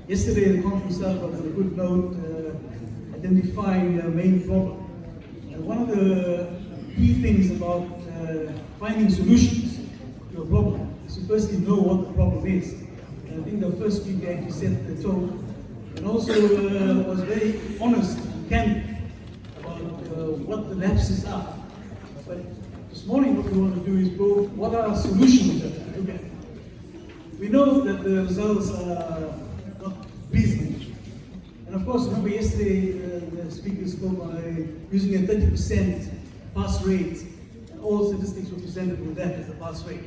Yesterday, the conference started off with a good note, identifying the main problem. And one of the key things about finding solutions to a problem is to firstly know what the problem is. And I think the first speaker actually set the tone, and also was very honest and candid about what the lapses are. But this morning, what we want to do is go, what are solutions that we look at? We know that the results are not pleasing. And of course, remember yesterday, the speaker spoke on using a 30% pass rate, and all statistics were presented with that as a pass rate.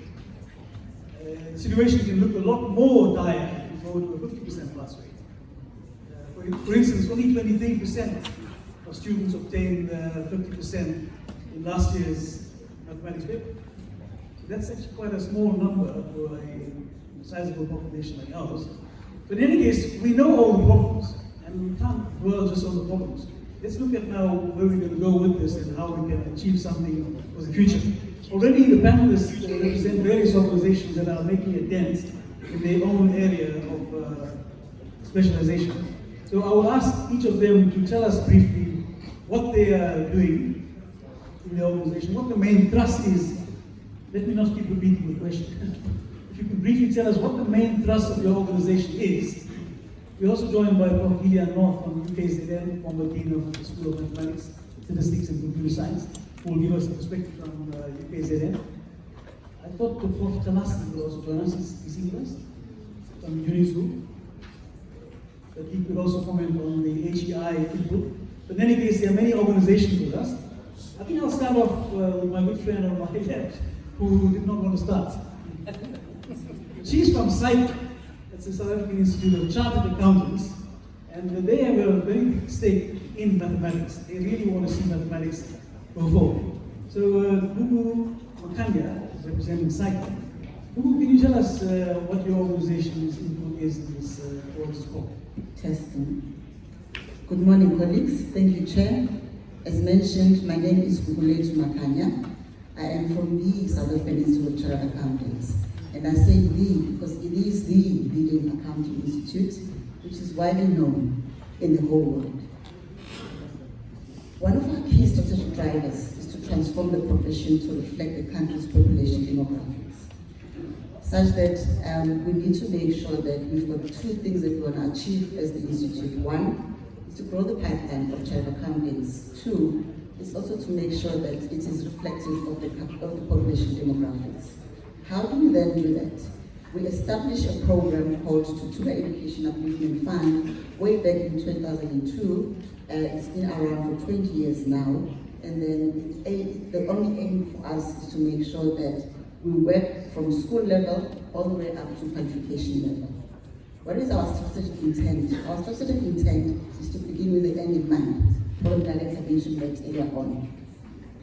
The situation can look a lot more dire if you go to a 50% pass rate. For instance, only 23% of students obtained 50% in last year's mathematics paper. So that's actually quite a small number for a sizable population like ours. But in any case, we know all the problems, and we can't dwell just on the problems. Let's look at now where we're going to go with this and how we can achieve something for the future. Already the panelists represent various organizations that are making a dent in their own area of specialization. So I will ask each of them to tell us briefly what they are doing in the organization, what the main thrust is. Let me not keep repeating the question. If you could briefly tell us what the main thrust of your organization is. We're also joined by Prof. Gillian North from UKZN, former Dean of the School of Mathematics, Statistics and Computer Science, who will give us a perspective from UKZN. I thought the Prof. Tanasi will also join us. Is he with us? From UNISA. That he could also comment on the HEI input. But in any case, there are many organizations with us. I think I'll start off with my good friend on my left, who did not want to start. She's from SAICA. It's the South African Institute of Chartered Accountants, and they have a very big stake in mathematics. They really want to see mathematics go forward. So, Gugu Makanya is representing SAICA. Gugu, can you tell us what your organization's input is in this towards this call? Testing. Good morning, colleagues. Thank you, Chair. As mentioned, my name is Gugu Makanya. I am from the South African Institute of Chartered Accountants. And I say the because it is the leading accounting institute, which is widely known in the whole world. One of our key strategic drivers is to transform the profession to reflect the country's population demographics, such that we need to make sure that we've got two things that we want to achieve as the institute. One is to grow the pipeline of chartered accountants. Two is also to make sure that it is reflective of the population demographics. How do we then do that? We established a program called Tutuka Education Upliftment Fund way back in 2002. It's been around for 20 years now. And then the only aim for us is to make sure that we work from school level all the way up to qualification level. What is our strategic intent? Our strategic intent is to begin with the end in mind. Prof. Director mentioned that earlier on.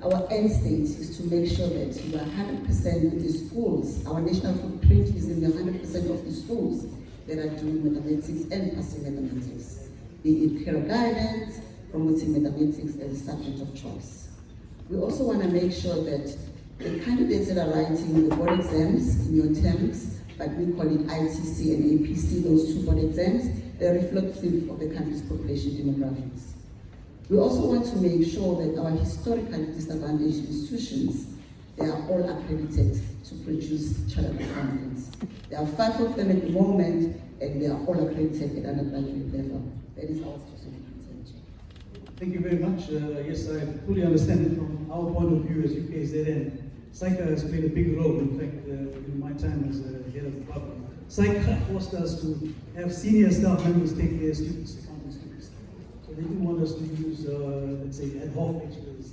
Our end state is to make sure that we are 100% with the schools. Our national footprint is in the 100% of the schools that are doing mathematics and passing mathematics. Be it peer guidance, promoting mathematics as a subject of choice. We also want to make sure that the candidates that are writing the board exams in your terms, but we call it ITC and APC, those two board exams, they're reflective of the country's population demographics. We also want to make sure that our historically disadvantaged institutions, they are all accredited to produce chartered accountants. There are 5 of them at the moment, and they are all accredited at undergraduate level. That is our strategic intention. Thank you very much. Yes, I fully understand it from our point of view as UKZN. SAICA has played a big role, in fact, in my time as head of the department. SAICA forced us to have senior staff members take their students, accounting students. So they didn't want us to use, let's say, ad hoc lecturers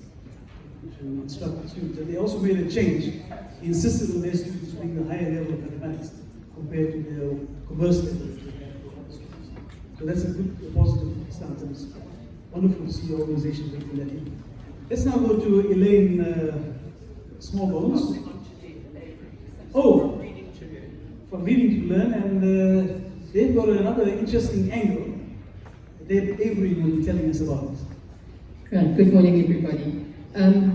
to instruct the students. And they also made a change. They insisted on their students being the higher level of mathematics compared to their commerce level. So that's a good, positive start. And it's wonderful to see the organization making that in. Let's now go to Elaine Smallbones. Oh, from Reading to Learn, and they've got another interesting angle. Dave Avery will be telling us about it. Right, good morning everybody.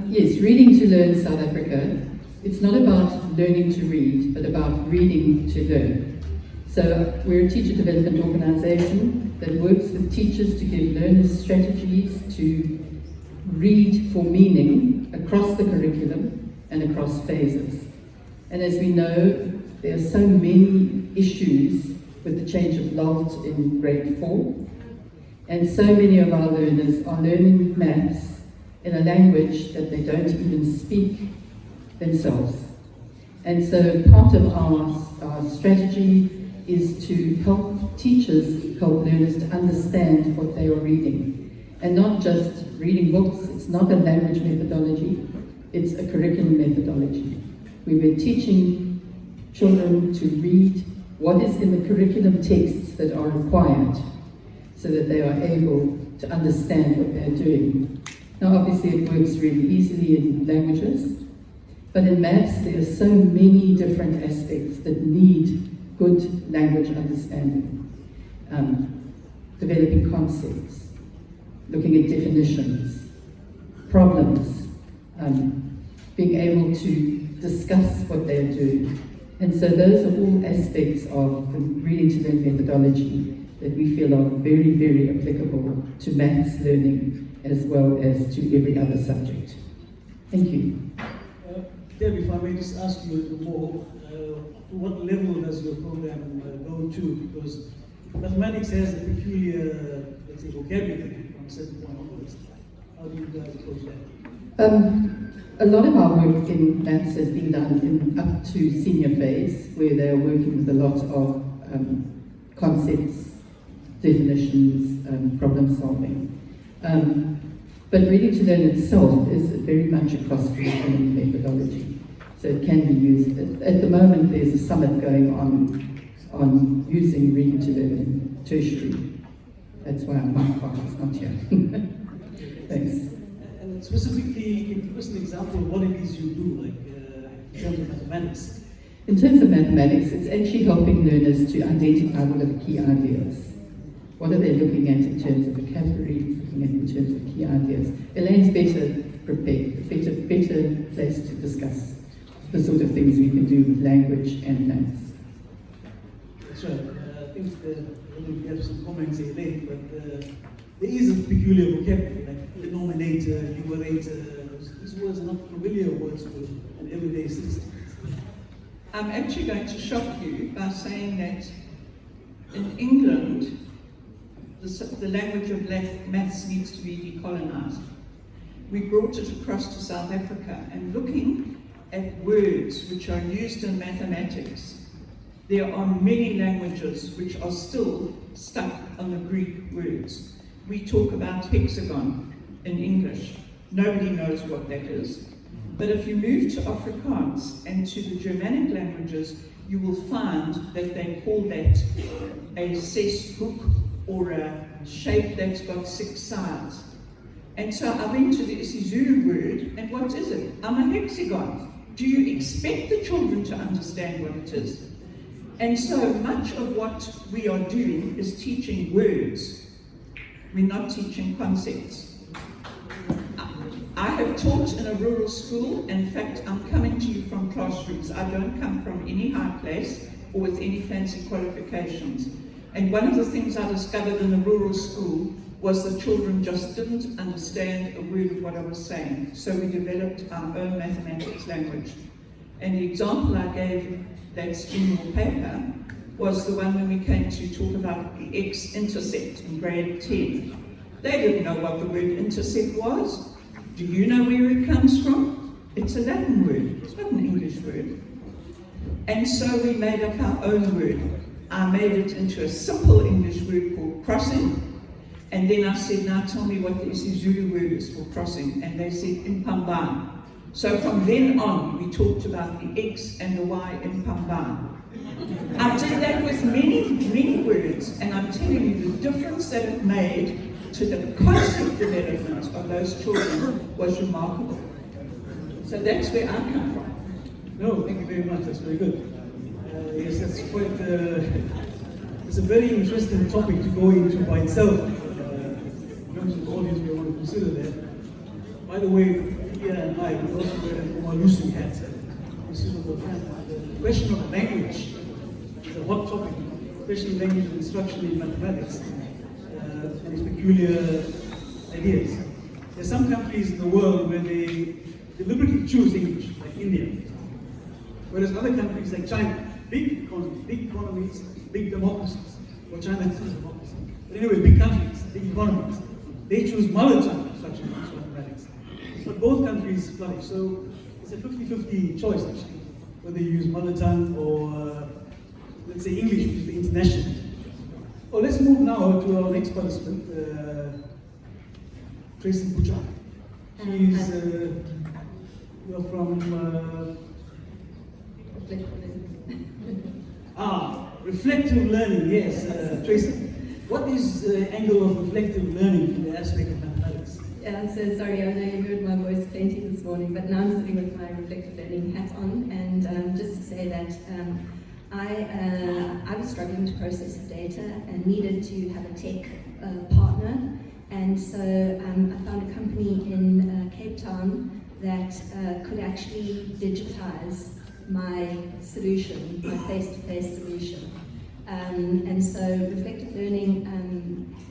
Yes, Reading to Learn South Africa. It's not about learning to read, but about reading to learn. So So we're a teacher development organisation that works with teachers to give learners strategies to read for meaning across the curriculum and across phases. And as we know, there are so many issues with the change of LOLT in grade 4, and so many of our learners are learning maths in a language that they don't even speak themselves. And so part of our strategy is to help teachers help learners to understand what they are reading. And not just reading books, it's not a language methodology, it's a curriculum methodology. We were teaching children to read what is in the curriculum texts that are required so that they are able to understand what they're doing. Now obviously it works really easily in languages, but in maths there are so many different aspects that need good language understanding. Developing concepts, looking at definitions, problems, being able to discuss what they're doing. And so those are all aspects of the reading to learn methodology that we feel are very, very applicable to maths learning as well as to every other subject. Thank you. Deb, if I may just ask you a little more, to what level does your program go to? Because mathematics has a peculiar, let's say, vocabulary from a certain point onwards. How do you guys approach that? A lot of our work in maths has been done up to senior phase, where they are working with a lot of concepts, definitions, problem solving. But reading to learn itself is very much a cross-curriculum methodology, so it can be used. At the moment, there's a summit going on using reading to learn in tertiary. That's why my partner's not here. Thanks. And specifically, can you give us an example of what it is you do, like in terms of mathematics? In terms of mathematics, it's actually helping learners to identify what are the key ideas. What are they looking at in terms of vocabulary, looking at in terms of key ideas? Elaine's better prepared, better placed to discuss the sort of things we can do with language and maths. That's right. I think I don't know if you have some comments, Elaine, but there is a peculiar vocabulary, like denominator, numerator. These words are not familiar words to an everyday citizen. I'm actually going to shock you by saying that in England, the language of maths needs to be decolonized. We brought it across to South Africa, and looking at words which are used in mathematics, there are many languages which are still stuck on the Greek words. We talk about hexagon in English. Nobody knows what that is. But if you move to Afrikaans and to the Germanic languages, you will find that they call that a zeshoek, or a shape that's got 6 sides. And so I went to the isiZulu word, and what is it? I'm a hexagon. Do you expect the children to understand what it is? And so much of what we are doing is teaching words. We're not teaching concepts. I have taught in a rural school. In fact, I'm coming to you from classrooms. I don't come from any high place or with any fancy qualifications. And one of the things I discovered in the rural school was the children just didn't understand a word of what I was saying. So we developed our own mathematics language. And the example I gave that's in your paper was the one when we came to talk about the x-intercept in grade 10. They didn't know what the word intercept was. Do you know where it comes from? It's a Latin word, it's not an English word. And so we made up our own word. I made it into a simple English word called crossing. And then I said, now tell me what the isiZulu word is for crossing. And they said, impambana. So from then on, we talked about the X and the Y impambana. I did that with many, many words, and I'm telling you the difference that it made to the concept development of those children was remarkable. So that's where I come from. No, thank you very much. That's very good. Yes, that's quite. It's a very interesting topic to go into by itself. In terms of the audience, we want to consider that. By the way, Pia and I, we also wear our UNISA hats. The question of language is a hot topic special language of instruction in mathematics and its peculiar ideas. There are some countries in the world where they deliberately choose English, like India, whereas other countries like China, big economies, big democracies. Well, China is a democracy. But anyway, big countries, big economies, they choose mother tongue instruction in mathematics. But both countries flourish, so it's a 50-50 choice actually, whether you use mother tongue or let's say English, which is the international. Well, let's move now to our next participant, Tracy Pucha. She's you're from reflective learning. Yes, Tracy. What is the angle of reflective learning in the aspect of mathematics? Yeah, I'm so sorry, I know you heard my voice plenty this morning, but now I'm sitting with my reflective learning hat on, and just to say that I was struggling to process the data and needed to have a tech partner, and so I found a company in Cape Town that could actually digitize my solution, my face-to-face solution. And so reflective learning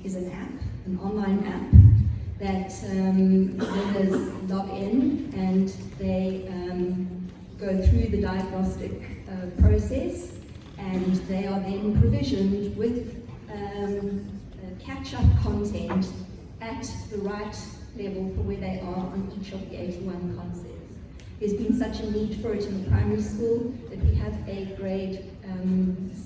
is an app, an online app, that learners log in and they go through the diagnostic process, and they are then provisioned with catch-up content at the right level for where they are on each of the 81 concepts. There's been such a need for it in the primary school that we have a grade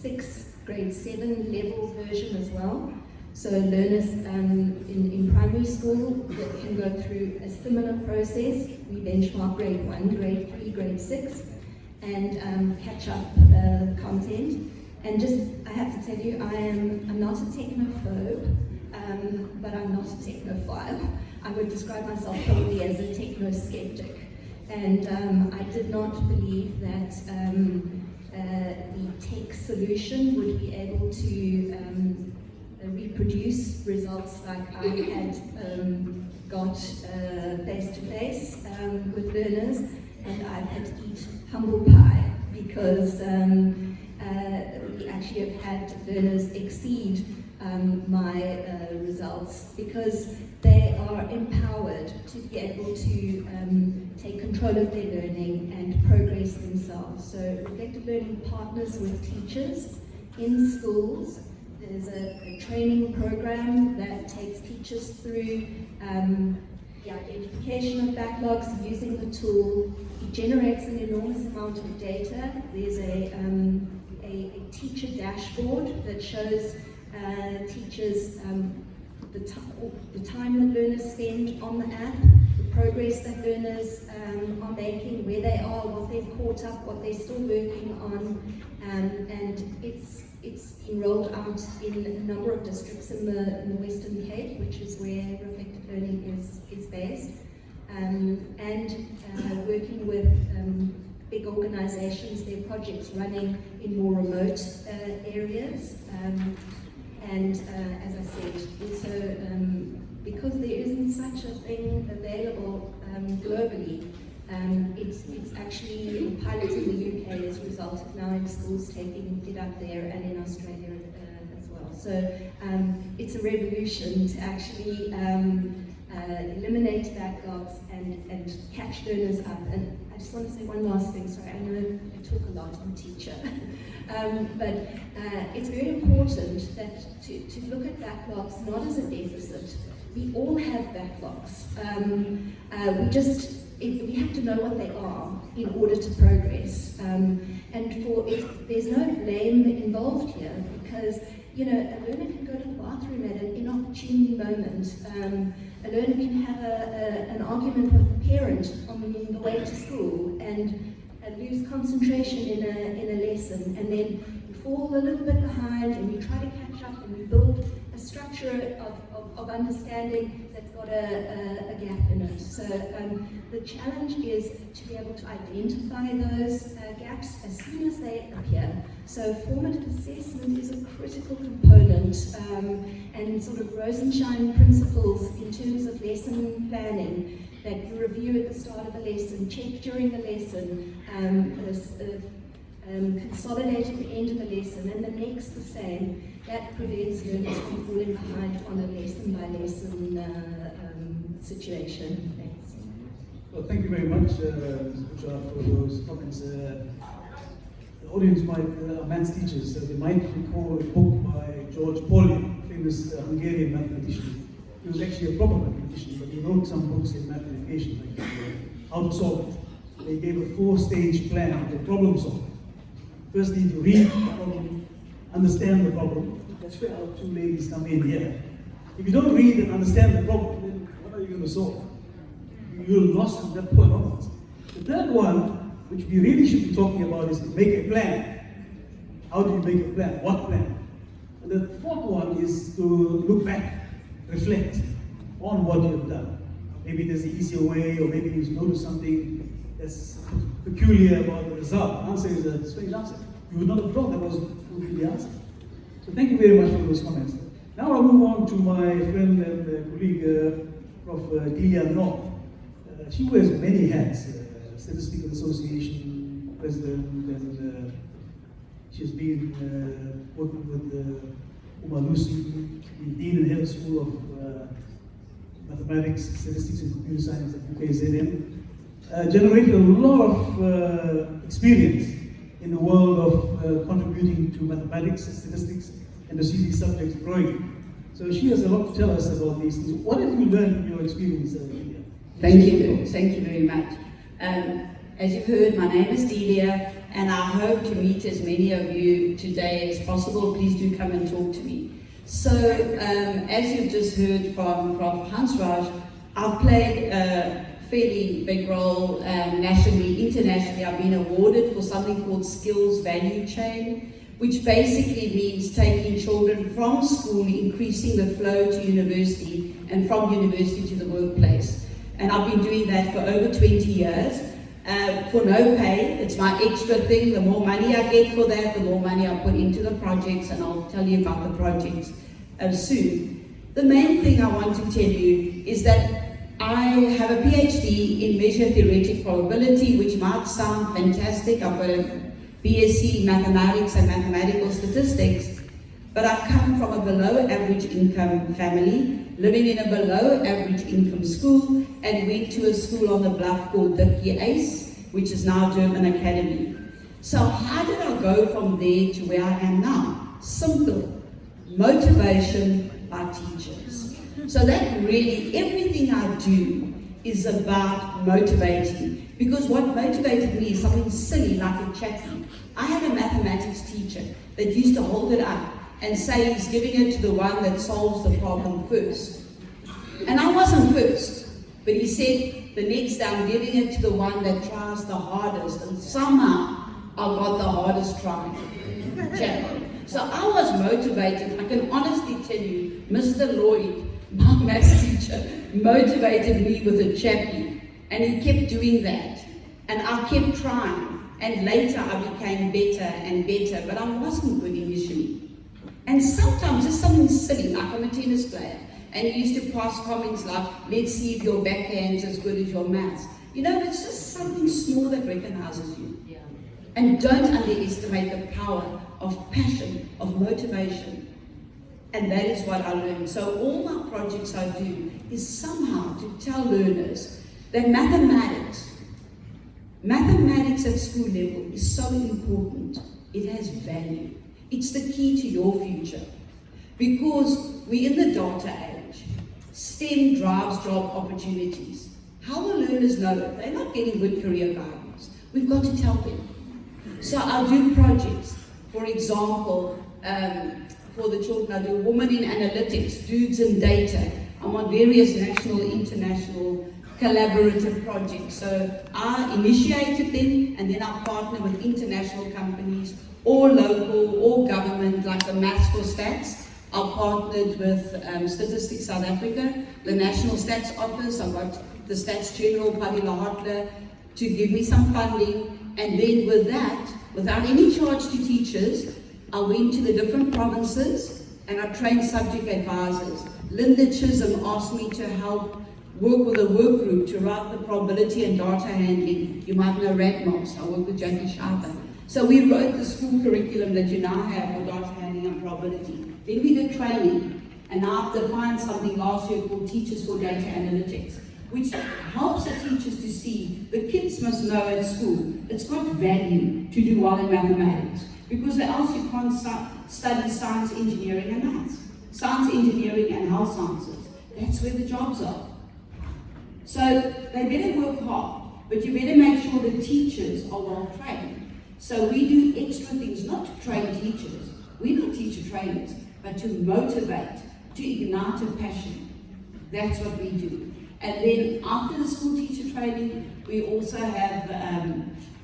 6, grade 7 level version as well. So learners in primary school that can go through a similar process. We benchmark grade 1, grade 3, grade 6, and catch up content. And just, I have to tell you, I'm not a technophobe, but I'm not a technophile. I would describe myself probably as a techno-skeptic. And I did not believe that the tech solution would be able to reproduce results like I had got face-to-face with learners, and I've had to eat humble pie because we actually have had learners exceed my results because they are empowered to be able to take control of their learning and progress themselves. So reflective learning partners with teachers in schools. There's a training program that takes teachers through the identification of backlogs using the tool. It generates an enormous amount of data. There's a teacher dashboard that shows teachers the time that learners spend on the app, the progress that learners are making, where they are, what they've caught up, what they're still working on, and it's been rolled out in a number of districts in the Western Cape, which is where reflective learning is based, and working with big organizations, their projects running in more remote areas. And as I said, also because there isn't such a thing available globally, it's actually a pilot in the UK has resulted now in schools taking it up there and in Australia as well. So it's a revolution to actually eliminate backlogs and catch learners up. And I just want to say one last thing, sorry, I know I talk a lot, I'm a teacher. But it's very important that to look at backlogs not as a deficit. We all have backlogs. We have to know what they are in order to progress. There's no blame involved here because a learner can go to the bathroom at an inopportune moment. A learner can have an argument with a parent on the way to school and lose concentration in a lesson, and then you fall a little bit behind and you try to catch up and you build a structure of understanding that's got a gap in it. So the challenge is to be able to identify those gaps as soon as they appear. So formative assessment is a critical component, and sort of Rosenshine principles in terms of lesson planning, that you review at the start of the lesson, check during the lesson, consolidate at the end of the lesson, and the next the same. That prevents learners from falling behind on a lesson-by-lesson situation. Thanks. Well, thank you very much, Ms. Butcher, for those comments. The audience might, maths teachers, they might recall a book by George Polya, famous Hungarian mathematician. He was actually a proper mathematician, but he wrote some books in math education, like How to Solve It. They gave a 4-stage plan for problem solving. First, you need to read the problem, understand the problem. That's where our two ladies come in here. If you don't read and understand the problem, then what are you going to solve? You're lost at that point onwards. The third one, which we really should be talking about, is to make a plan. How do you make a plan? What plan? And the fourth one is to look back, reflect on what you've done. Maybe there's an easier way, or maybe you've noticed something that's peculiar about the result. The answer is a strange answer. You would not have thought that would be the answer. So thank you very much for those comments. Now I'll move on to my friend and colleague, Prof. Delia North. She wears many hats, Statistical Association President, and she's been working with Umalusi, the Dean and Head of School of Mathematics, Statistics and Computer Science at UKZM. Generated a lot of experience in the world of contributing to mathematics, statistics, and to see these subjects growing. So she has a lot to tell us about these things. What have you learned from your experience, Delia? Thank you very much. As you've heard, my name is Delia, and I hope to meet as many of you today as possible. Please do come and talk to me. So, as you've just heard from Prof. Hansraj, I've played a fairly big role nationally, internationally. I've been awarded for something called Skills Value Chain, which basically means taking children from school, increasing the flow to university, and from university to the workplace. And I've been doing that for over 20 years for no pay. It's my extra thing. The more money I get for that, the more money I put into the projects, and I'll tell you about the projects soon. The main thing I want to tell you is that I have a PhD in measured theoretic probability, which might sound fantastic. I've got a BSc in mathematics and mathematical statistics, but I come from a below average income family, living in a below average income school, and went to a school on the bluff called ACE, which is now German Academy. So how did I go from there to where I am now? Simple. Motivation by teachers. So that really, everything I do is about motivating. Because what motivated me is something silly like a chappie. I had a mathematics teacher that used to hold it up and say he's giving it to the one that solves the problem first. And I wasn't first, but he said the next day I'm giving it to the one that tries the hardest, and somehow I got the hardest try. So I was motivated. I can honestly tell you, Mr. Lloyd, my maths teacher, motivated me with a chappie, and he kept doing that. And I kept trying, and later I became better and better, but I wasn't good initially. And sometimes it's something silly, like I'm a tennis player, and he used to pass comments like, let's see if your backhand's as good as your maths. You know, it's just something small that recognizes you. Yeah. And don't underestimate the power of passion, of motivation. And that is what I learned. So all my projects I do is somehow to tell learners that mathematics at school level is so important. It has value. It's the key to your future. Because we're in the data age. STEM drives job opportunities. How will learners know it? They're not getting good career guidance. We've got to tell them. So I'll do projects. For example, for the children, I do Women in Analytics, Dudes in Data. I'm on various national, international, collaborative projects. So I initiated them, and then I partner with international companies, or local, or government, like the Maths for Stats. I partnered with Statistics South Africa, the National Stats Office. I got the Stats General, Padilla Hotler, to give me some funding. And then with that, without any charge to teachers, I went to the different provinces and I trained subject advisors. Linda Chisholm asked me to help work with a work group to write the probability and data handling. You might know RADMOS. I work with Jackie Sharper. So we wrote the school curriculum that you now have for data handling and probability. Then we did training, and now I've defined something last year called Teachers for Data Analytics, which helps the teachers to see the kids must know at school it's got value to do well in mathematics, because else you can't study science, engineering, and maths. Science, engineering, and health sciences. That's where the jobs are. So they better work hard, but you better make sure the teachers are well trained. So we do extra things, not to train teachers. We're not teacher trainers, but to motivate, to ignite a passion. That's what we do. And then after the school teacher training, we also have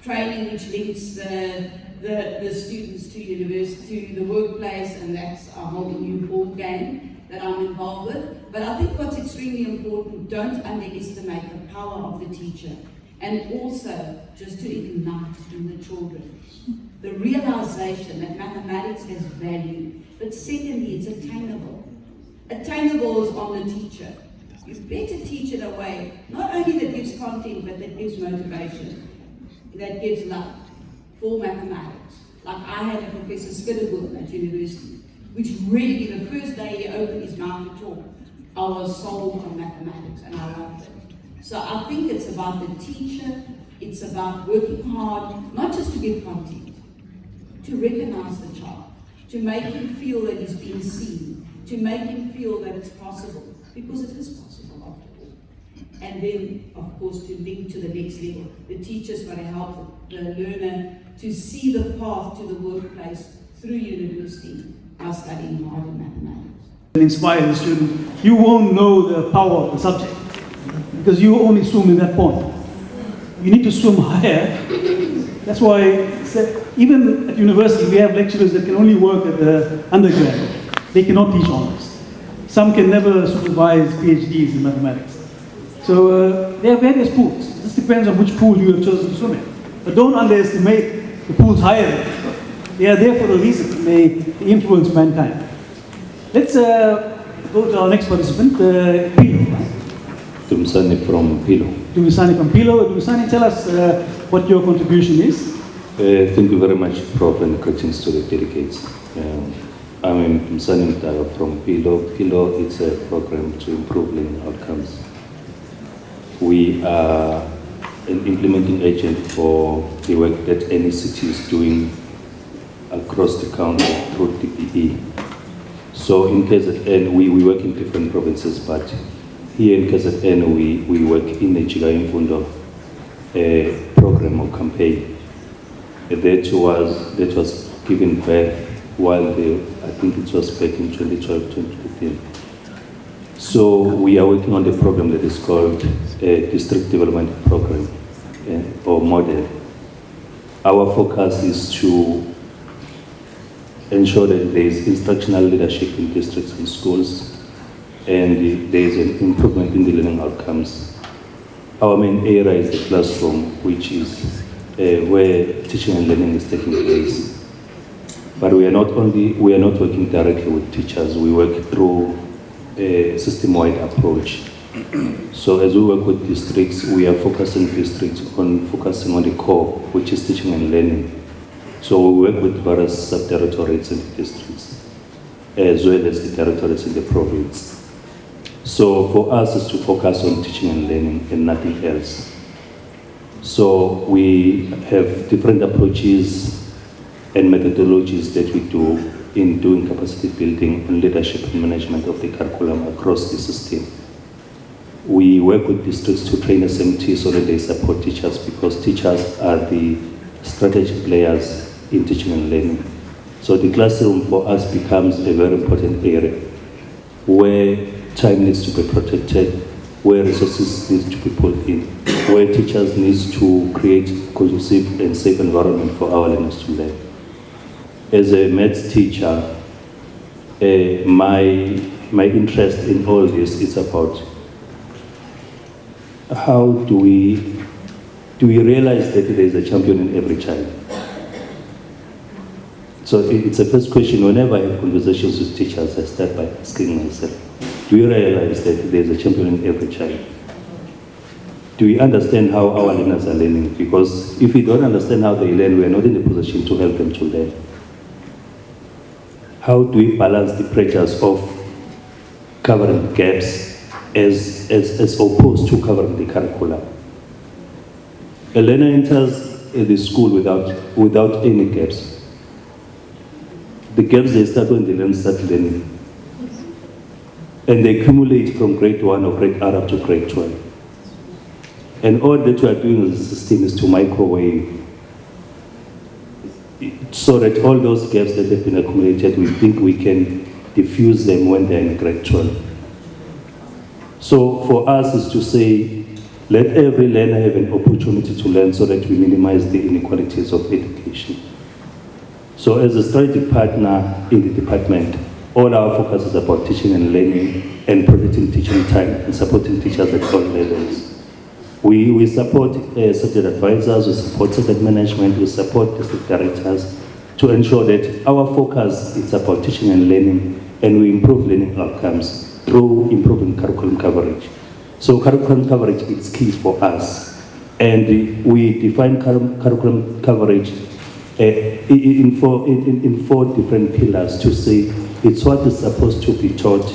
training which links the students to university, to the workplace, and that's a whole new ball game that I'm involved with. But I think what's extremely important, don't underestimate the power of the teacher, and also just to ignite in the children the realization that mathematics has value, but secondly, it's attainable. Attainable is on the teacher. You better teach it a way, not only that gives content, but that gives motivation, that gives love for mathematics. Like I had a Professor Skiddergood at university, which really, the first day he opened his mouth to talk, I was sold on mathematics, and I loved it. So I think it's about the teacher, it's about working hard, not just to give content, to recognize the child, to make him feel that he's being seen, to make him feel that it's possible, because it is possible after all. And then, of course, to link to the next level. The teacher's got to help the learner to see the path to the workplace through university by studying hard in mathematics. Inspire the student. You won't know the power of the subject because you only swim in that pond. You need to swim higher. That's why even at university we have lecturers that can only work at the undergrad. They cannot teach honors. Some can never supervise PhDs in mathematics. So there are various pools. This depends on which pool you have chosen to swim in. But don't underestimate the pools higher. They are there for a reason. They influence mankind. Let's go to our next participant, PILO. Durbanse from PILO. Durbanse from PILO. Durbanse, tell us what your contribution is. Thank you very much, Prof, and greetings to the delegates. I'm Durbanse from PILO. PILO is a program to improve learning outcomes. We are an implementing agent for the work that NECT is doing across the country through DPE. So in KZN, we work in different provinces, but here in KZN, we work in the infusion program or campaign. That was given birth while I think it was back in 2012, 2015. So we are working on the program that is called District Development Program or Model. Our focus is to ensure that there is instructional leadership in districts and schools, and there is an improvement in the learning outcomes. Our main area is the classroom, which is where teaching and learning is taking place. But we are not working directly with teachers. We work through a system-wide approach. So as we work with districts, we are focusing on the core, which is teaching and learning. So we work with various sub-territories in the districts, as well as the territories in the province. So for us, it's to focus on teaching and learning and nothing else. So we have different approaches and methodologies that we do in doing capacity building and leadership and management of the curriculum across the system. We work with districts to train SMT so that they support teachers, because teachers are the strategic players in teaching and learning. So the classroom for us becomes a very important area where time needs to be protected, where resources need to be put in, where teachers need to create conducive and safe environment for our learners to learn. As a maths teacher, my interest in all this is about how do we realize that there is a champion in every child. So it's a first question. Whenever I have conversations with teachers, I start by asking myself, do you realize that there is a champion in every child? do we understand how our learners are learning? Because if we don't understand how they learn, we are not in a position to help them to learn. How do we balance the pressures of covering gaps as opposed to covering the curriculum? A learner enters the school without any gaps. The gaps they start when they start learning. And they accumulate from grade 1 or grade R up to grade 12. And all that we are doing as a system is to microwave so that all those gaps that have been accumulated, we think we can diffuse them when they're in grade 12. So for us is to say, let every learner have an opportunity to learn so that we minimize the inequalities of education. So as a strategic partner in the department, all our focus is about teaching and learning and protecting teaching time and supporting teachers at all levels. We support subject advisors, we support subject management, we support district directors to ensure that our focus is about teaching and learning, and we improve learning outcomes through improving curriculum coverage. So curriculum coverage is key for us, and we define curriculum coverage in four different pillars to say it's what is supposed to be taught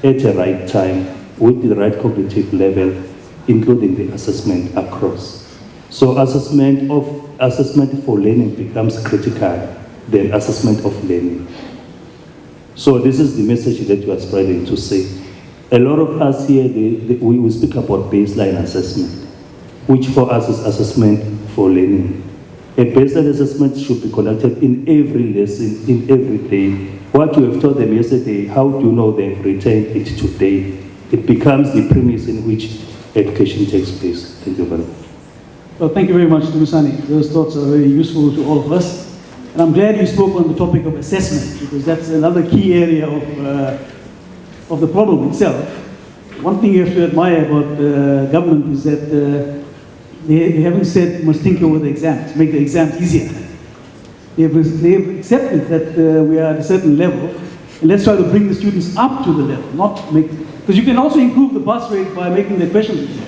at the right time with the right cognitive level, including the assessment across. So assessment for learning becomes critical than assessment of learning. So this is the message that we are spreading to say, a lot of us here, we speak about baseline assessment, which for us is assessment for learning. A baseline assessment should be conducted in every lesson, in every day. What you have taught them yesterday, how do you know they've retained it today? It becomes the premise in which education takes place. Thank you very much. Well, thank you very much, Dumisani. Those thoughts are very useful to all of us. And I'm glad you spoke on the topic of assessment, because that's another key area of the problem itself. One thing you have to admire about government is that they haven't said you must think over the exams, make the exams easier. They've accepted that we are at a certain level, and let's try to bring the students up to the level, not make, because you can also improve the pass rate by making the questions easier.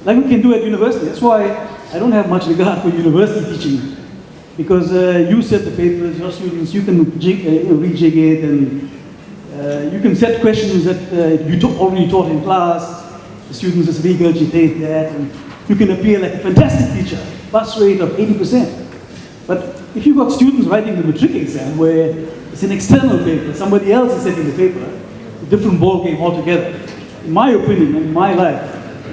Like we can do at university. That's why I don't have much regard for university teaching, because you set the papers, your students, you can rejig it, and you can set questions that you already taught in class. The students just regurgitate that, and you can appear like a fantastic teacher, pass rate of 80%. But if you've got students writing the matric exam where it's an external paper, somebody else is setting the paper, a different ball game altogether. In my opinion, in my life,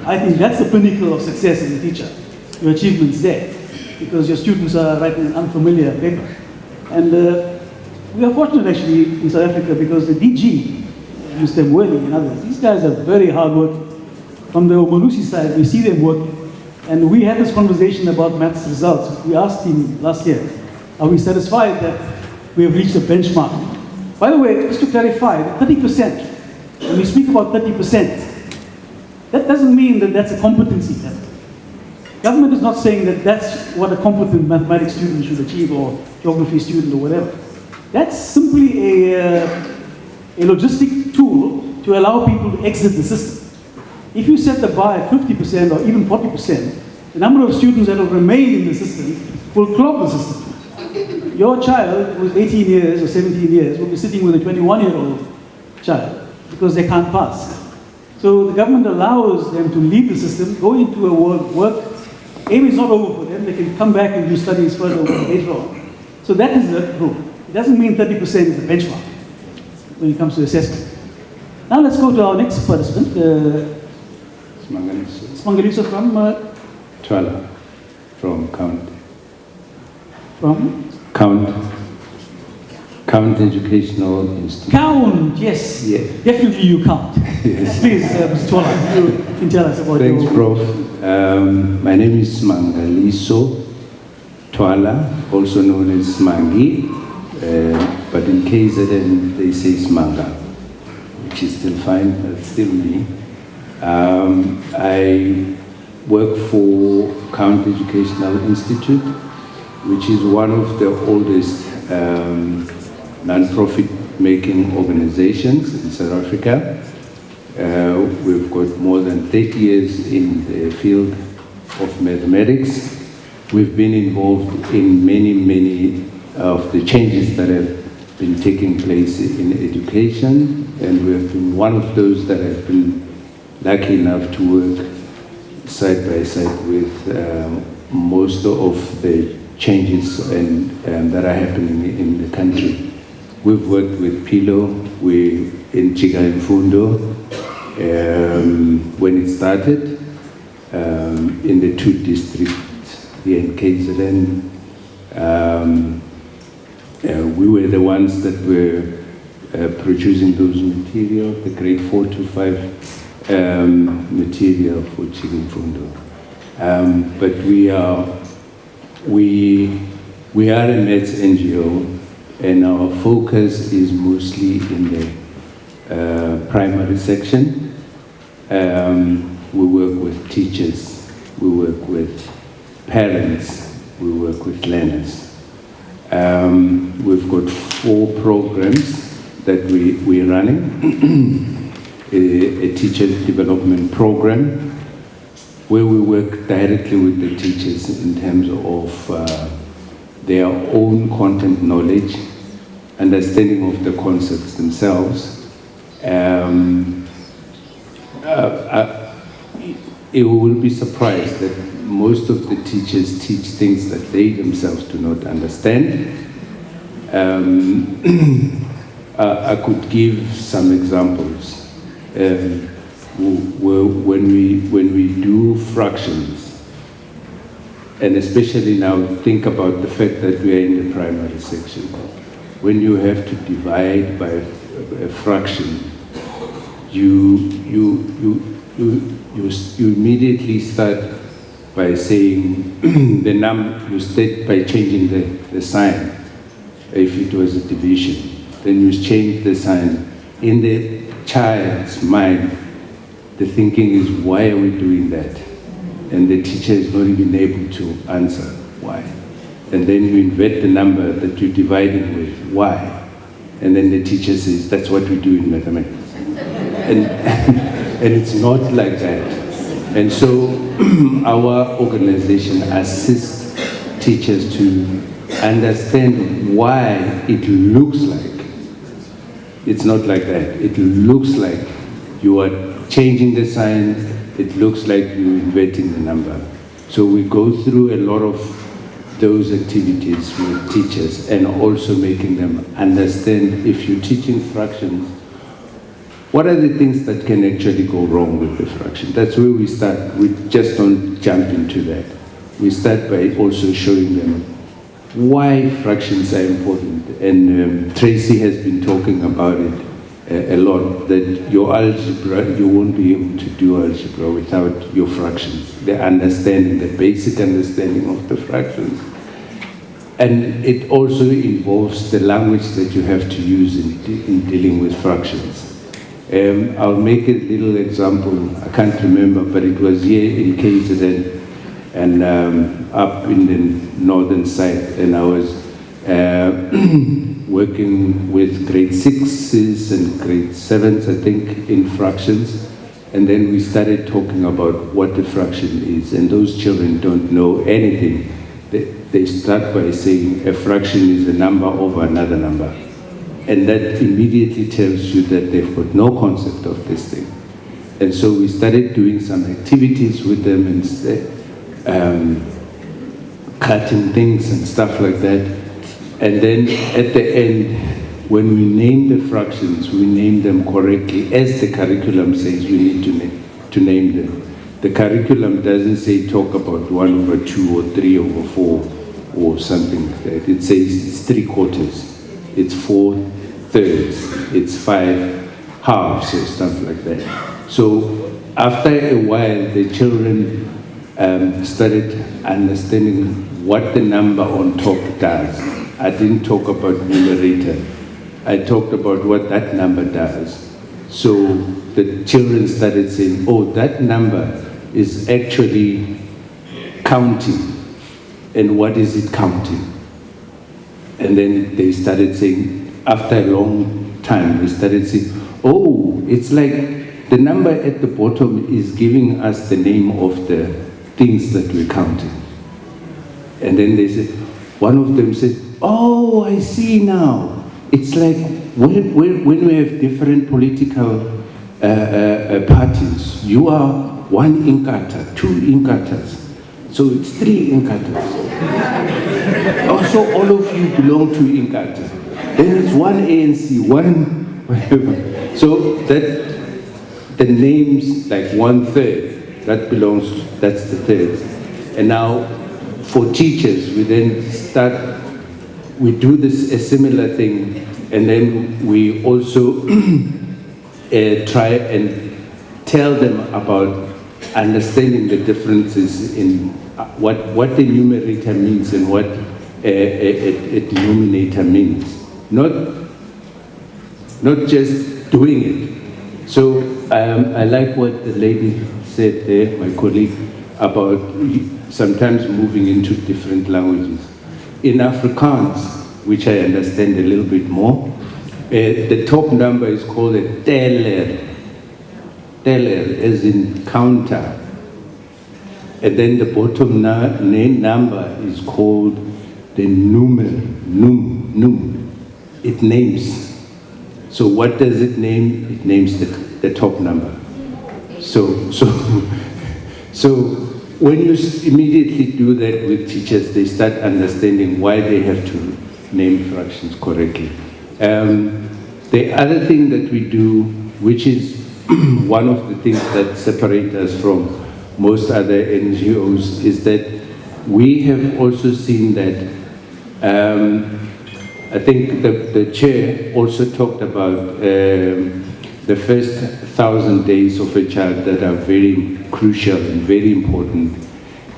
I think that's the pinnacle of success as a teacher. Your achievements there, because your students are writing an unfamiliar paper. And we are fortunate actually in South Africa because the DG, Mr. Mweli and others, these guys are very hard work. From the Omalusi side, we see them work. And we had this conversation about maths results. We asked him last year, are we satisfied that we have reached a benchmark? By the way, just to clarify, 30%, when we speak about 30%, that doesn't mean that that's a competency level. Government is not saying that that's what a competent mathematics student should achieve, or geography student, or whatever. That's simply a logistic tool to allow people to exit the system. If you set the bar at 50% or even 40%, the number of students that will remain in the system will clog the system. Your child, who is 18 years or 17 years, will be sitting with a 21-year-old child because they can't pass. So the government allows them to leave the system, go into a work. Aim is not over for them. They can come back and do studies further later on. So that is the rule. It doesn't mean 30% is the benchmark when it comes to assessment. Now let's go to our next participant. Smangaliso from? Twala, from Count. From? Count Educational Institute. Count, yes. Yeah. Definitely you count. Yes. Please, Mr. Twala, you can tell us about Thanks, your... Prof. My name is Smangaliso Twala, also known as Smangi, but in KZN they say Smanga, which is still fine, but still me. I work for Count Educational Institute, which is one of the oldest non-profit making organizations in South Africa. We've got more than 30 years in the field of mathematics. We've been involved in many of the changes that have been taking place in education, and we have been one of those that have been lucky enough to work side by side with most of the changes that are happening in the country. We've worked with PILO, in Chiga Infundo, when it started, in the 2 districts here in KZN. We were the ones that were producing those material, the grade 4 to 5 material for Chiga Infundo. But we are a maths NGO, and our focus is mostly in the primary section. We work with teachers, we work with parents, we work with learners. We've got 4 programs that we're running. A teacher development program, where we work directly with the teachers in terms of their own content knowledge, understanding of the concepts themselves. You will be surprised that most of the teachers teach things that they themselves do not understand. I could give some examples. When we do fractions, and especially now think about the fact that we are in the primary section, when you have to divide by a fraction, you immediately start by saying the number. You start by changing the sign. If it was a division, then you change the sign. In the child's mind, the thinking is, why are we doing that? And the teacher is not even able to answer why. And then you invert the number that you're dividing with, why? And then the teacher says, that's what we do in mathematics. And it's not like that. And so our organization assists teachers to understand why it looks like. It's not like that. It looks like you are changing the sign. It looks like you're inverting the number. So we go through a lot of those activities with teachers, and also making them understand, if you're teaching fractions, what are the things that can actually go wrong with the fraction? That's where we start. We just don't jump into that. We start by also showing them why fractions are important. And Tracy has been talking about it a lot, that your algebra, you won't be able to do algebra without your fractions, the understanding, the basic understanding of the fractions. And it also involves the language that you have to use in dealing with fractions. I'll make a little example. I can't remember, but it was here in KZN and up in the northern side, and I was working with grade 6s and grade 7s, I think, in fractions. And then we started talking about what the fraction is, and those children don't know anything. They start by saying a fraction is a number over another number. And that immediately tells you that they've got no concept of this thing. And so we started doing some activities with them and cutting things and stuff like that. And then at the end, when we name the fractions, we name them correctly, as the curriculum says we need to name them. The curriculum doesn't say talk about 1/2 or 3/4 or something like that. It says it's 3/4, it's 4/3, it's 5/2 or stuff like that. So after a while, the children started understanding what the number on top does. I didn't talk about numerator. I talked about what that number does. So the children started saying, oh, that number is actually counting. And what is it counting? And then they started saying, after a long time, we started saying, oh, it's like the number at the bottom is giving us the name of the things that we're counting. And then they said, one of them said, oh, I see now. It's like when we have different political parties, you are one Inkatha, two Inkathas. So it's three Inkathas. Also, all of you belong to Inkatha. Then it's one ANC, one whatever. So that the names, like 1/3, that belongs, that's the third. And now for teachers, we then start, we do this a similar thing, and then we also try and tell them about understanding the differences in what the numerator means and what a denominator means. Not just doing it. So I like what the lady said there, my colleague, about sometimes moving into different languages. In Afrikaans, which I understand a little bit more, the top number is called a teller. Teller, as in counter. And then the bottom number is called the num. It names. So what does it name? It names the top number. So when you immediately do that with teachers, they start understanding why they have to name fractions correctly. The other thing that we do, which is one of the things that separate us from most other NGOs, is that we have also seen that I think the chair also talked about the first 1,000 days of a child that are very crucial and very important.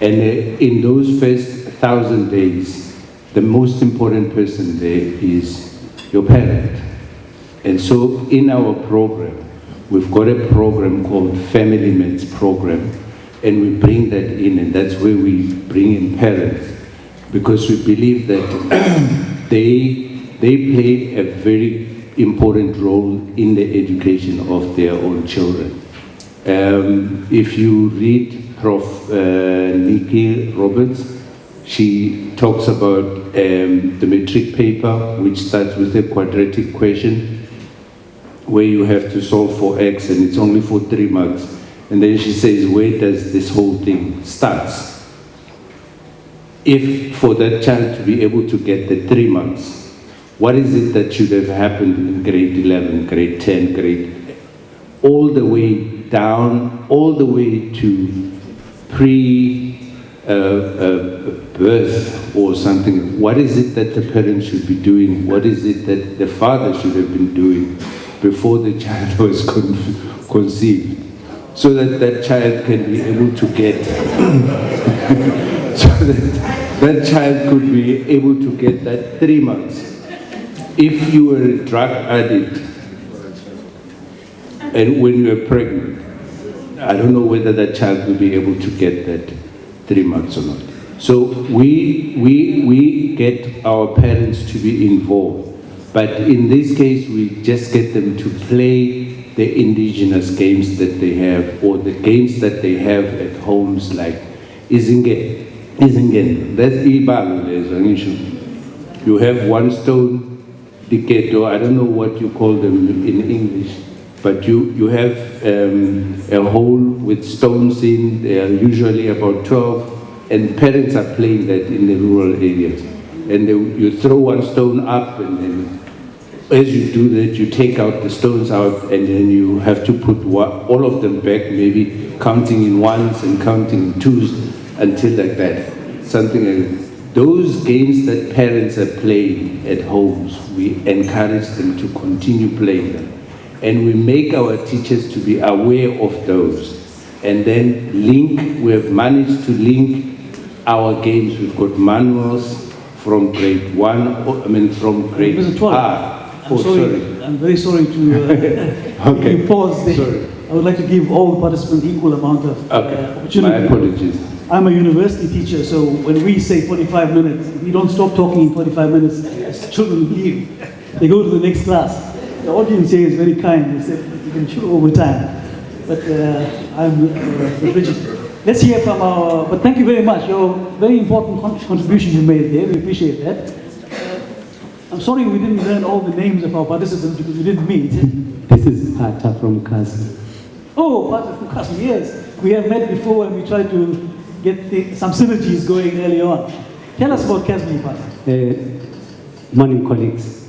And in those first 1,000 days, the most important person there is your parent. And so in our program, we've got a program called Family Maths Program, and we bring that in, and that's where we bring in parents, because we believe that they play a very important role in the education of their own children. If you read Prof. Nikki Roberts, she talks about the matric paper, which starts with a quadratic question, where you have to solve for x, and it's only for 3 marks. And then she says, where does this whole thing start? If for that child to be able to get the 3 marks, what is it that should have happened in grade 11, grade 10, all the way down, all the way to birth or something? What is it that the parents should be doing? What is it that the father should have been doing before the child was conceived? So that that child can be able to get, so that child could be able to get that 3 marks. If you were a drug addict, and when you were pregnant, I don't know whether that child will be able to get that 3 marks or not. So we get our parents to be involved, but in this case, we just get them to play the indigenous games that they have, or the games that they have at homes, like Izingen. That's Ibang. You have one stone, diketo, I don't know what you call them in English, but you have a hole with stones in, they are usually about 12, and parents are playing that in the rural areas. And you throw one stone up, and then as you do that, you take out the stones out, and then you have to put all of them back, maybe counting in ones and counting in twos, until like that. Something like that. Those games that parents are playing at homes, we encourage them to continue playing them. And we make our teachers to be aware of those. And then we have managed to link our games. We've got manuals from grade 1, from grade sorry. I'm very sorry to okay. pause there. Sorry. I would like to give all participants equal amount of opportunity. My apologies. I'm a university teacher, so when we say 45 minutes, if you don't stop talking in 45 minutes, children leave. They go to the next class. The audience here is very kind. They said you can chew over time. but I'm Bridget. Let's hear from our, but thank you very much. Your very important contribution you made there. We appreciate that. I'm sorry we didn't learn all the names of our participants because we didn't meet. This is Pata from CASME. Oh, Pata from CASME, yes. We have met before and we tried to get some synergies going early on. Tell us about CASME, Pata. Morning, colleagues.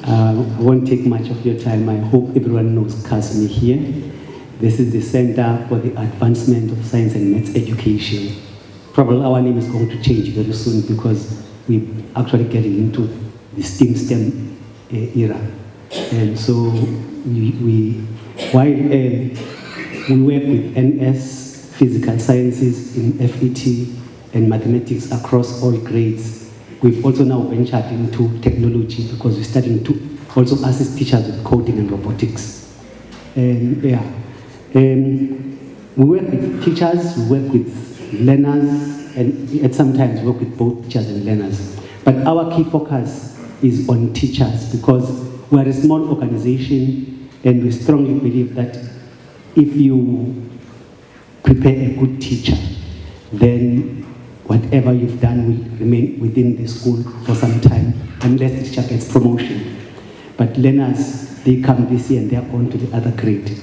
I won't take much of your time. I hope everyone knows CASME here. This is the Center for the Advancement of Science and Maths Education. Probably our name is going to change very soon because we're actually getting into the STEM era. And so while we work with NS, Physical Sciences, in FET, and Mathematics across all grades, we've also now ventured into technology because we're starting to also assist teachers with coding and robotics. And we work with teachers, we work with learners, and at sometimes work with both teachers and learners. But our key focus is on teachers because we are a small organization and we strongly believe that if you prepare a good teacher, then whatever you've done will remain within the school for some time unless the teacher gets promotion. But learners, they come this year and they are on to the other grade.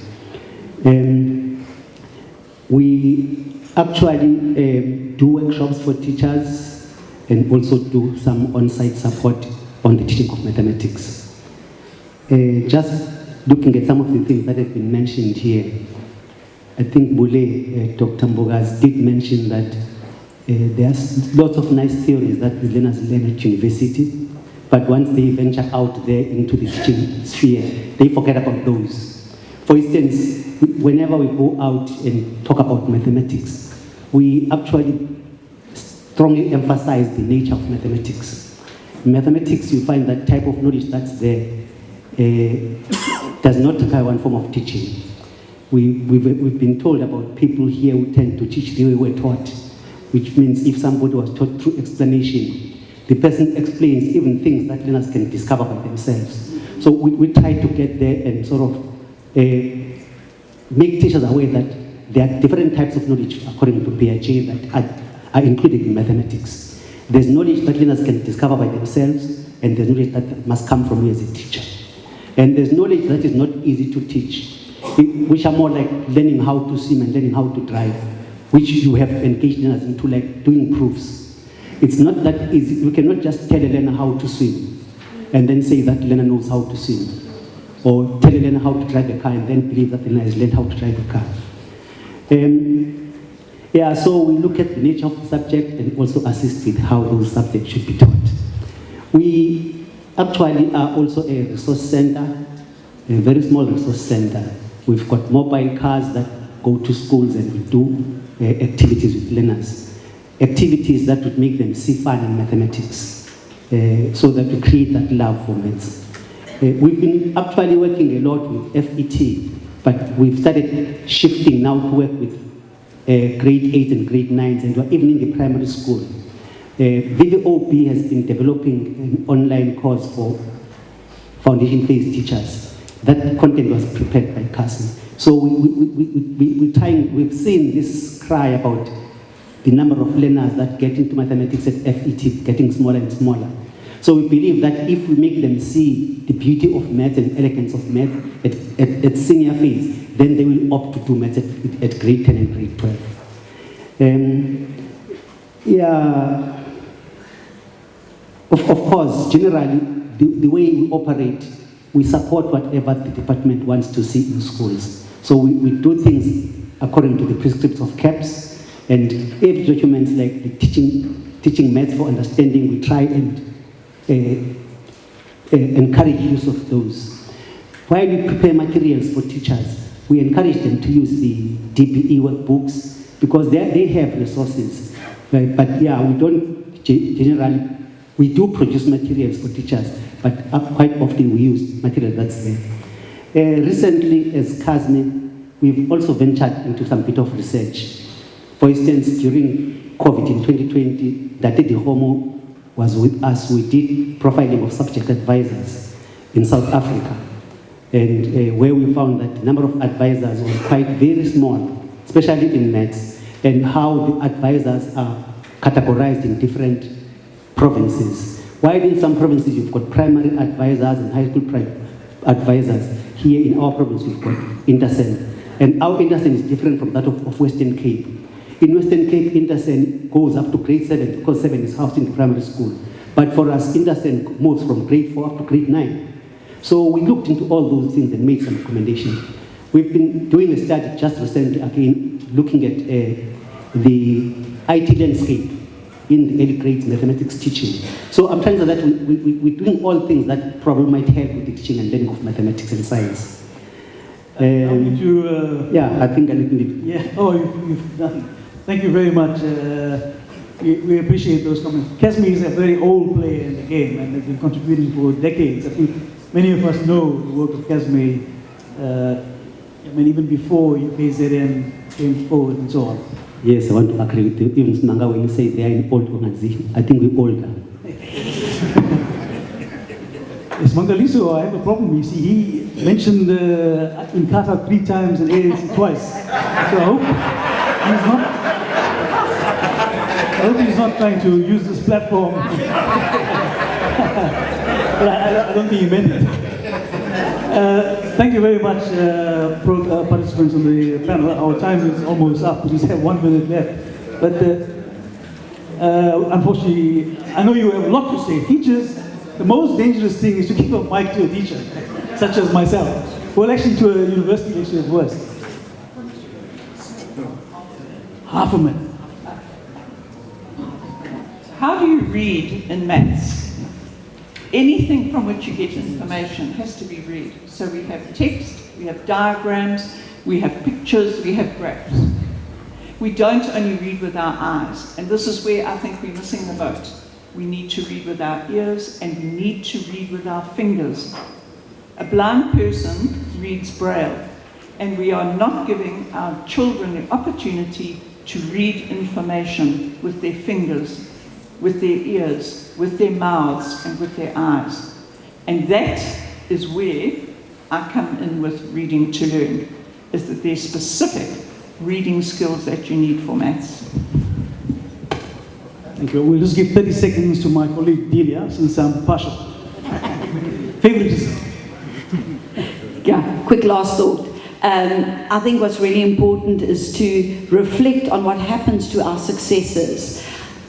We actually do workshops for teachers and also do some on-site support on the teaching of mathematics. Just looking at some of the things that have been mentioned here, I think Bule, Dr. Mbogas did mention that there's lots of nice theories that the learners learn at university, but once they venture out there into the teaching sphere, they forget about those. For instance, whenever we go out and talk about mathematics, we actually strongly emphasize the nature of mathematics. In mathematics, you find that type of knowledge that's there does not require one form of teaching. We've been told about people here who tend to teach the way we're taught, which means if somebody was taught through explanation, the person explains even things that learners can discover by themselves. So we try to get there and sort of make teachers aware that there are different types of knowledge according to Piaget that are included in mathematics. There's knowledge that learners can discover by themselves, and there's knowledge that must come from you as a teacher. And there's knowledge that is not easy to teach, which are more like learning how to swim and learning how to drive, which you have engaged learners into, like doing proofs. It's not that easy. You cannot just tell a learner how to swim and then say that learner knows how to swim. Or tell a learner how to drive a car and then believe that the learner has learned how to drive a car. So we look at the nature of the subject and also assist with how those subjects should be taught. We actually are also a resource center, a very small resource center. We've got mobile cars that go to schools and we do activities with learners. Activities that would make them see fun in mathematics, so that we create that love for maths. We've been actually working a lot with FET, but we've started shifting now to work with grade 8 and grade 9s, and we're even in the primary school. VVOB has been developing an online course for foundation phase teachers. That content was prepared by CASME. So we've seen this cry about the number of learners that get into mathematics at FET getting smaller and smaller. So we believe that if we make them see the beauty of math and elegance of math at senior phase, then they will opt to do math at grade 10 and grade 12. Of course, generally, the way we operate, we support whatever the department wants to see in schools. So we do things according to the prescripts of CAPS, and if documents like the teaching math for understanding, we try and encourage use of those. While we prepare materials for teachers, we encourage them to use the DBE workbooks because they have resources. But yeah, we don't generally, we do produce materials for teachers, but quite often we use material that's there. Recently, as CASME, we've also ventured into some bit of research. For instance, during COVID in 2020, Date Homo was with us. We did profiling of subject advisors in South Africa. and where we found that the number of advisors was quite very small, especially in maths, and how the advisors are categorized in different provinces. While in some provinces you've got primary advisors and high school advisors, here in our province we've got InterSen. And our InterSen is different from that of Western Cape. In Western Cape, InterSen goes up to grade 7 because 7 is housed in the primary school. But for us, InterSen moves from grade 4 up to grade 9. So we looked into all those things and made some recommendations. We've been doing a study just recently, again, looking at the IT landscape in the early grades mathematics teaching. So I'm trying to say that we're doing all things that probably might help with the teaching and learning of mathematics and science. Yeah, I think I need. Yeah. Oh, you've done. Thank you very much. We appreciate those comments. CASME is a very old player in the game, and they've been contributing for decades. I think many of us know the work of CASME. I mean, even before UKZN came forward and so on. Yes, I want to agree with you. Even Smanga, when you say they are an old organization, I think we're older. Yes, Mangaliso, I have a problem. You see, he mentioned Inkatha 3 times and ANC twice. So I hope he's not trying to use this platform. But I don't think he meant it. Thank you very much, participants on the panel. Our time is almost up. We just have 1 minute left. But unfortunately, I know you have a lot to say. Teachers, the most dangerous thing is to give a mic to a teacher, such as myself. Well, actually, to a university lecturer, it's worse. Half a minute. How do you read in maths? Anything from which you get information has to be read. So we have text, we have diagrams, we have pictures, we have graphs. We don't only read with our eyes, and this is where I think we're missing the boat. We need to read with our ears, and we need to read with our fingers. A blind person reads Braille, and we are not giving our children the opportunity to read information with their fingers, with their ears, with their mouths, and with their eyes. And that is where I come in with Reading to Learn, is that there's specific reading skills that you need for maths. Thank you. We'll just give 30 seconds to my colleague Delia, since I'm partial. Favoritism. Yeah, quick last thought. I think what's really important is to reflect on what happens to our successors.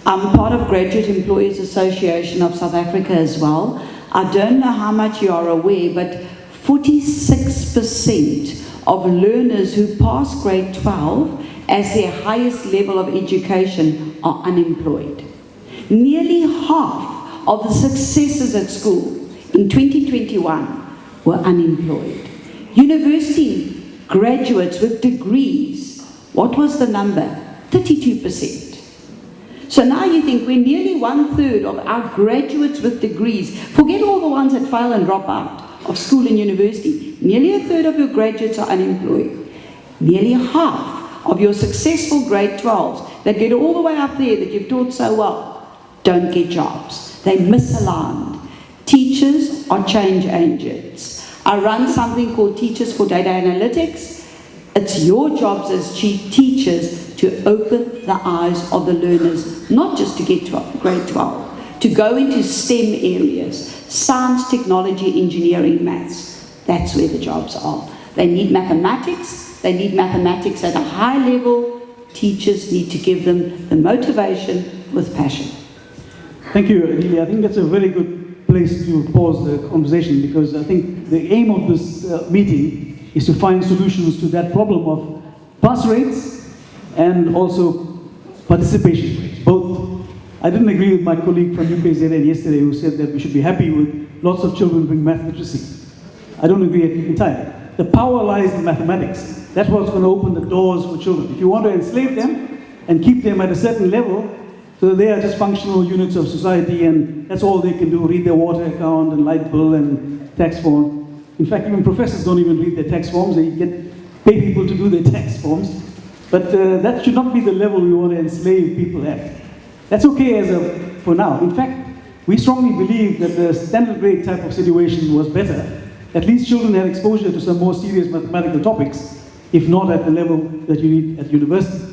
I'm part of Graduate Employers Association of South Africa as well. I don't know how much you are aware, but 46% of learners who pass grade 12 as their highest level of education are unemployed. Nearly half of the successors at school in 2021 were unemployed. University graduates with degrees, what was the number? 32%. So now you think we're nearly 1/3 of our graduates with degrees. Forget all the ones that fail and drop out of school and university. Nearly 1/3 of your graduates are unemployed. Nearly half of your successful grade 12s that get all the way up there that you've taught so well don't get jobs. They're misaligned. Teachers are change agents. I run something called Teachers for Data Analytics. It's your jobs as teachers to open the eyes of the learners, not just to get grade 12, to go into STEM areas, science, technology, engineering, maths. That's where the jobs are. They need mathematics. They need mathematics at a high level. Teachers need to give them the motivation with passion. Thank you, Adelia. I think that's a very good place to pause the conversation, because I think the aim of this meeting is to find solutions to that problem of pass rates and also participation rates, both. I didn't agree with my colleague from UKZN yesterday who said that we should be happy with lots of children doing math literacy. I don't agree entirely. The power lies in mathematics. That's what's going to open the doors for children. If you want to enslave them and keep them at a certain level, so they are just functional units of society and that's all they can do, read their water account and light bill and tax form. In fact, even professors don't even read their tax forms. They pay people to do their tax forms. But that should not be the level we want to enslave people at. That's okay for now. In fact, we strongly believe that the standard grade type of situation was better at least children had exposure to some more serious mathematical topics, if not at the level that you need at university.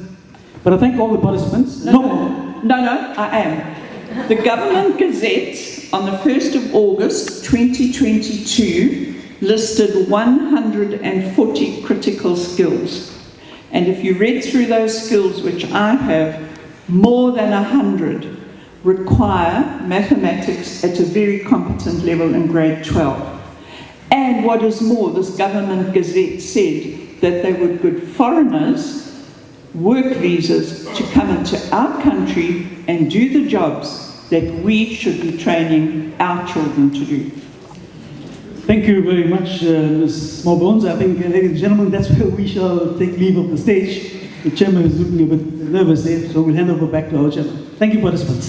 But I thank all the participants. No, I am. The Government Gazette on the 1st of August 2022 listed 140 critical skills. And if you read through those skills, which I have, more than 100 require mathematics at a very competent level in grade 12. And what is more, this Government Gazette said that they would give foreigners work visas to come into our country and do the jobs that we should be training our children to do. Thank you very much, Ms. Smallbones. I think, ladies and gentlemen, that's where we shall take leave of the stage. The chairman is looking a bit nervous there, so we'll hand over back to our chairman. Thank you, participants.